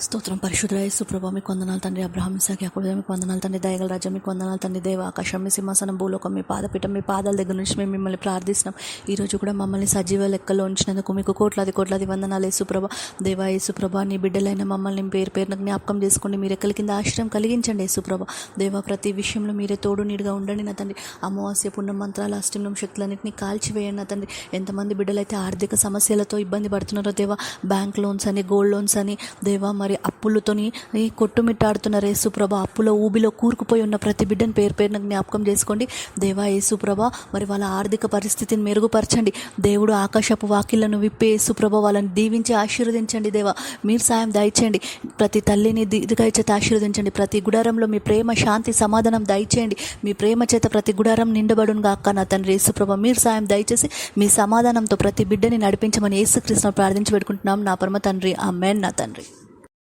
స్తోత్రం పరిశుద్ధ యేసు ప్రభా మీకు వందనాలు తండ్రి. అబ్రహాం ఇస్సాకు యాకోబు మీకు వందనాలు తండ్రి. దయగల రాజ్యం మీకు వందనాలు తండ్రి. దేవ ఆకాశం మీ సింహాసనం భూలోకం మీ పాదపీఠం మీ పాదాల దగ్గర నుంచి మేము మిమ్మల్ని ప్రార్థిస్తున్నాం. ఈరోజు కూడా మమ్మల్ని సజీవ లెక్కలో ఉంచినందుకు మీకు కోట్లాది వందనాలు యేసు ప్రభా. దేవా యేసు ప్రభా నీ బిడ్డలైన మమ్మల్ని పేరున జ్ఞాపకం చేసుకోండి. మీరు ఎక్కల కింద ఆశ్రయం కలిగించండి యేసు ప్రభా. దేవా ప్రతి విషయంలో మీరే తోడు నీడుగా ఉండండి నా తండ్రి. అమావాస్య పుణ్యం మంత్రాలు అష్టమం శక్తులన్నింటినీ కాల్చివేయండి నా తండ్రి. ఎంతమంది బిడ్డలైతే ఆర్థిక సమస్యలతో ఇబ్బంది పడుతున్నారో దేవా, బ్యాంక్ లోన్స్ అని గోల్డ్ లోన్స్ అని దేవా మరి అప్పులతోని కొట్టుమిట్టాడుతున్నారు యేసుప్రభ. అప్పులో ఊబిలో కూరుకుపోయి ఉన్న ప్రతి బిడ్డను పేరున జ్ఞాపకం చేసుకోండి దేవా యేసుప్రభ. మరి వాళ్ళ ఆర్థిక పరిస్థితిని మెరుగుపరచండి దేవుడు. ఆకాశపు వాకిళ్లను విప్పే యేసుప్రభ వాళ్ళని దీవించి ఆశీర్వదించండి దేవా. మీరు సాయం దయచేయండి. ప్రతి తల్లిని దీర్ఘాయుచేత ఆశీర్వదించండి. ప్రతి గుడారంలో మీ ప్రేమ శాంతి సమాధానం దయచేయండి. మీ ప్రేమ చేత ప్రతి గుడారం నిండబడును గాక నా తండ్రి యేసుప్రభ. మీరు సాయం దయచేసి మీ సమాధానంతో ప్రతి బిడ్డని నడిపించమని యేసుక్రీస్తును ప్రార్థించి పెట్టుకుంటున్నాం నా పరమ తండ్రి. ఆమేన్ నా తండ్రి.